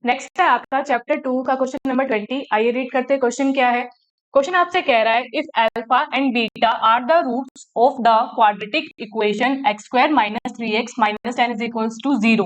Next है आपका chapter 2 का क्वेश्चन नंबर 20। आइए रीड करते हैं क्वेश्चन क्या है। क्वेश्चन आपसे कह रहा है if alpha and beta are the roots of the quadratic equation x square minus 3x minus 10 is equals to 0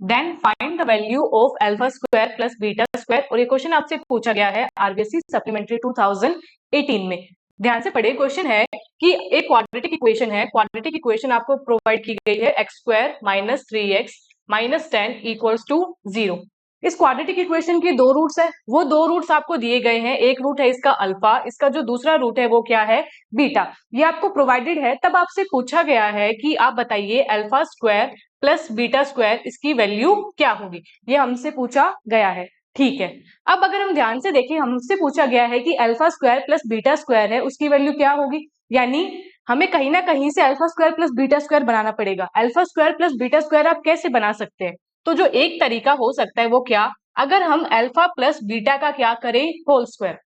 then find the value of alpha square plus beta square. और ये question आपसे पूछा गया है आरबीएससी सप्लीमेंट्री 2018 में। ध्यान से पढ़े। क्वेश्चन है कि एक क्वाड्रेटिक इक्वेशन है, क्वाड्रेटिक इक्वेशन आपको प्रोवाइड की गई है x square minus 3x minus 10 equals to 0। इस क्वाड्रेटिक इक्वेशन के दो रूट्स है, वो दो रूट्स आपको दिए गए हैं। एक रूट है इसका अल्फा, इसका जो दूसरा रूट है वो क्या है, बीटा। ये आपको प्रोवाइडेड है। तब आपसे पूछा गया है कि आप बताइए alpha square plus beta square इसकी वैल्यू क्या होगी। ये हमसे पूछा गया है। ठीक है, अब अगर हम ध्यान से देखें, हमसे पूछा गया है कि alpha square plus beta square है उसकी वैल्यू क्या होगी, यानी हमें कहीं ना कहीं से alpha square plus beta square बनाना पड़ेगा। Alpha square plus beta square आप कैसे बना सकते हैं? तो जो एक तरीका हो सकता है वो क्या, अगर हम अल्फा प्लस बीटा का क्या करें, होल स्क्वायर।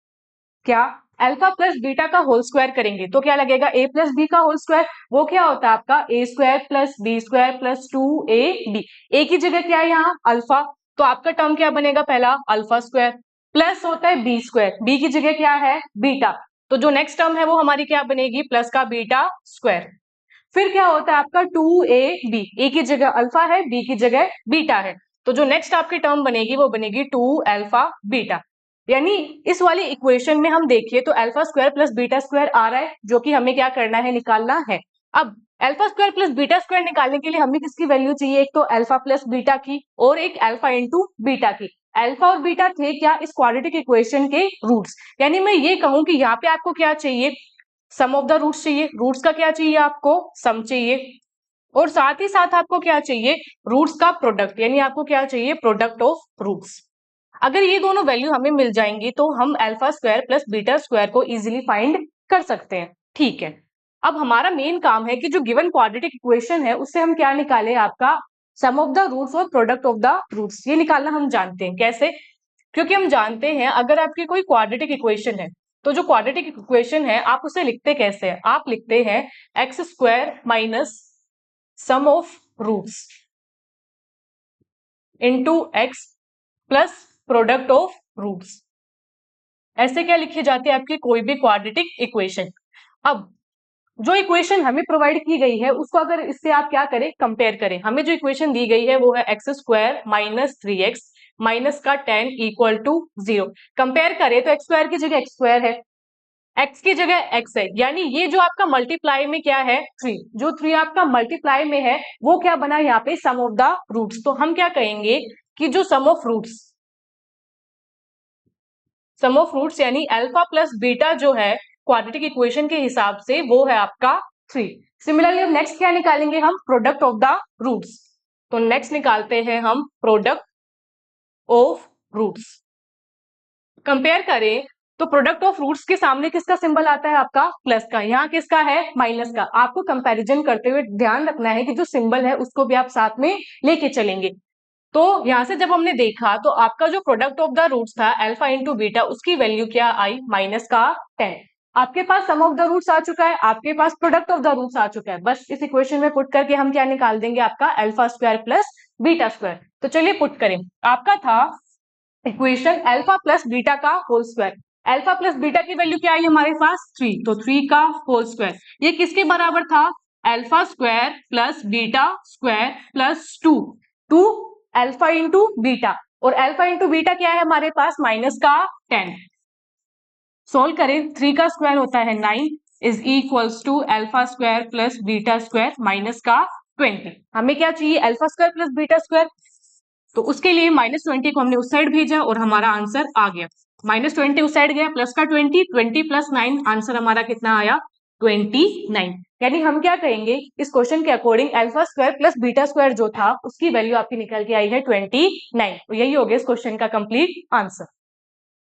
क्या अल्फा प्लस बीटा का होल स्क्वायर करेंगे तो क्या लगेगा, ए प्लस बी का होल स्क्वायर। वो क्या होता है आपका A square plus B square plus 2ab। A की जगह क्या है यहाँ अल्फा, तो आपका टर्म क्या बनेगा, पहला अल्फा स्क्वायर प्लस होता है बी स्क्वायर, बी की जगह क्या है बीटा, तो जो नेक्स्ट टर्म है वो हमारी क्या बनेगी, प्लस का बीटा स्क्वायर। फिर क्या होता है आपका 2ab, ए की जगह अल्फा है, बी की जगह बीटा है, तो जो नेक्स्ट आपकी टर्म बनेगी वो बनेगी 2 अल्फा बीटा। यानी इस वाली इक्वेशन में हम देखिए तो alpha square plus beta square आ रहा है, जो कि हमें क्या करना है, निकालना है। अब alpha square plus beta square निकालने के लिए हमें किसकी वैल्यू चाहिए, एक तो अल्फा प्लस बीटा की और एक अल्फा इंटू बीटा की। अल्फा और बीटा थे क्या, इस क्वाड्रेटिक इक्वेशन के रूट्स। यानी मैं ये कहूं कि यहाँ पे आपको क्या चाहिए, सम ऑफ द रूट्स चाहिए। रूट्स का क्या चाहिए आपको, सम चाहिए, और साथ ही साथ आपको क्या चाहिए, रूट्स का प्रोडक्ट, यानी आपको क्या चाहिए, प्रोडक्ट ऑफ रूट्स। अगर ये दोनों वैल्यू हमें मिल जाएंगी तो हम alpha square plus beta square को इजीली फाइंड कर सकते हैं। ठीक है, अब हमारा मेन काम है कि जो गिवन क्वाड्रेटिक इक्वेशन है उससे हम क्या निकालें, आपका सम ऑफ द रूट्स और प्रोडक्ट ऑफ द रूट्स। ये निकालना हम जानते हैं कैसे, क्योंकि हम जानते हैं अगर आपकी कोई क्वाड्रेटिक इक्वेशन है तो जो क्वाड्रेटिक इक्वेशन है आप उसे लिखते कैसे हैं, आप लिखते हैं x square minus sum of roots into x plus product of roots. ऐसे क्या लिखी जाती है आपकी कोई भी क्वाड्रेटिक इक्वेशन। अब जो इक्वेशन हमें प्रोवाइड की गई है उसको अगर इससे आप क्या करें, कंपेयर करें। हमें जो इक्वेशन दी गई है वो है x square minus 3x minus का 10 इक्वल टू 0। कंपेयर करें तो एक्स स्क्वायर की जगह एक्स स्क्वायर है, एक्स की जगह एक्स है, यानी ये जो आपका मल्टीप्लाई में क्या है 3, जो 3 आपका मल्टीप्लाई में है वो क्या बना यहाँ पे सम ऑफ द रूट्स। तो हम क्या कहेंगे कि जो सम ऑफ रूट्स यानी अल्फा प्लस बीटा जो है क्वाड्रेटिक इक्वेशन के हिसाब से वो है आपका 3। सिमिलरली अब नेक्स्ट क्या निकालेंगे हम, प्रोडक्ट ऑफ द रूट्स। तो नेक्स्ट निकालते हैं हम प्रोडक्ट ऑफ रूट्स। कंपेयर करें तो प्रोडक्ट ऑफ रूट्स के सामने किसका सिंबल आता है, आपका प्लस का, यहाँ किसका है माइनस का। आपको कंपैरिजन करते हुए ध्यान रखना है कि जो सिंबल है उसको भी आप साथ में लेके चलेंगे। तो यहां से जब हमने देखा तो आपका जो प्रोडक्ट ऑफ द रूट्स था अल्फा इंटू बीटा, उसकी वैल्यू क्या आई, माइनस का 10। आपके पास सम ऑफ द रूट्स आ चुका है, आपके पास प्रोडक्ट ऑफ द रूट्स आ चुका है। बस इस इक्वेशन में पुट करके हम क्या निकाल देंगे, आपका alpha square plus beta square. तो चलिए पुट करें, आपका था इक्वेशन अल्फा प्लस बीटा का whole square. Alpha plus beta की वैल्यू क्या आई हमारे पास 3, तो 3 का होल स्क्वायर। ये किसके बराबर था, alpha square plus beta square plus 2 alpha into beta, और अल्फा इंटू बीटा क्या है हमारे पास माइनस का 10। सोल्व करें, 3 का स्क्वायर होता है 9 is equals to alpha square plus beta square minus का 20। हमें क्या चाहिए, alpha square plus beta square, तो उसके लिए -20 को हमने उस साइड भेजा और हमारा आंसर आ गया। -20 उस साइड गया, प्लस का 20 प्लस 9, आंसर हमारा कितना आया 29। यानी हम क्या कहेंगे, इस क्वेश्चन के according alpha square plus beta square जो था उसकी वैल्यू आपकी निकल के आई है 29। तो यही हो गया इस क्वेश्चन का कंप्लीट आंसर।